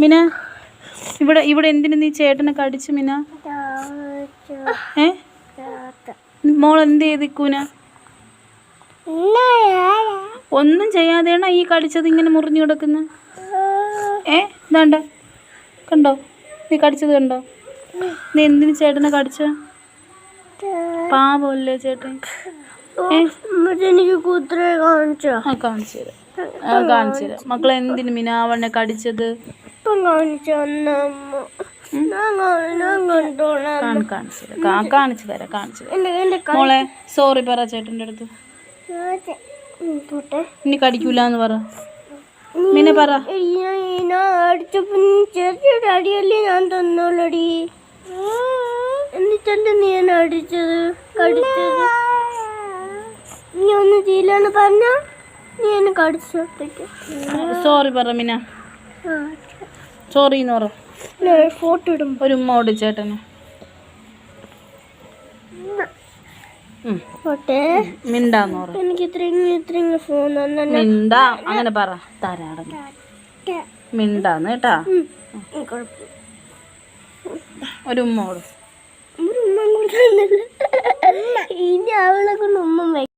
മിന ഇവിടെ ഇവിടെ എന്തിനു നീ ചേട്ടനെ കടിച്ചു മിന? മോൾ എന്ത് ചെയ്തിക്കൂന? ഒന്നും ചെയ്യാതെയാണ് ഈ കടിച്ചത് ഇങ്ങനെ മുറിഞ്ഞു കിടക്കുന്ന. ഇതാണ്ട കണ്ടോ, നീ കടിച്ചത് കണ്ടോ? നീ എന്തിനു ചേട്ടനെ കടിച്ച? പാവല്ലേ ചേട്ടൻ? കാണിച്ചു തരാം മക്കളെ. എന്തിനു മിനാവണ്ണെ കടിച്ചത്? കാണിച്ചു തരാം. മോളെ സോറി പറ ചേട്ടൻ്റെ അടുത്ത്. ഇനി കടിക്കൂലെന്ന് പറ മിന, പറ. അടിയല്ലേ ഞാൻ തന്നോളടി, എന്നിട്ടല്ലേ നീ എന്നെ അടിച്ചത് കടിച്ചത്? നീ ഒന്നും ചെയ്യില്ലെന്ന് പറഞ്ഞ നീ എന്നെ കടിച്ചു. സോറി പറ മിന, സോറി എന്ന് പറ. ഫോട്ടോ ഇടും. ഒരു ഉമ്മ ഓടി ചേട്ടന്. മിണ്ടാന്ന് പറ. എനിക്ക് ഇത്രയും ഫോൺ മിണ്ടാ, അങ്ങനെ പറ. തരാട മിണ്ടാന്ന് കേട്ടാ. ഒരു ഉമ്മ ഓടും. ഇനി അവളെ കൊണ്ട് ഉമ്മ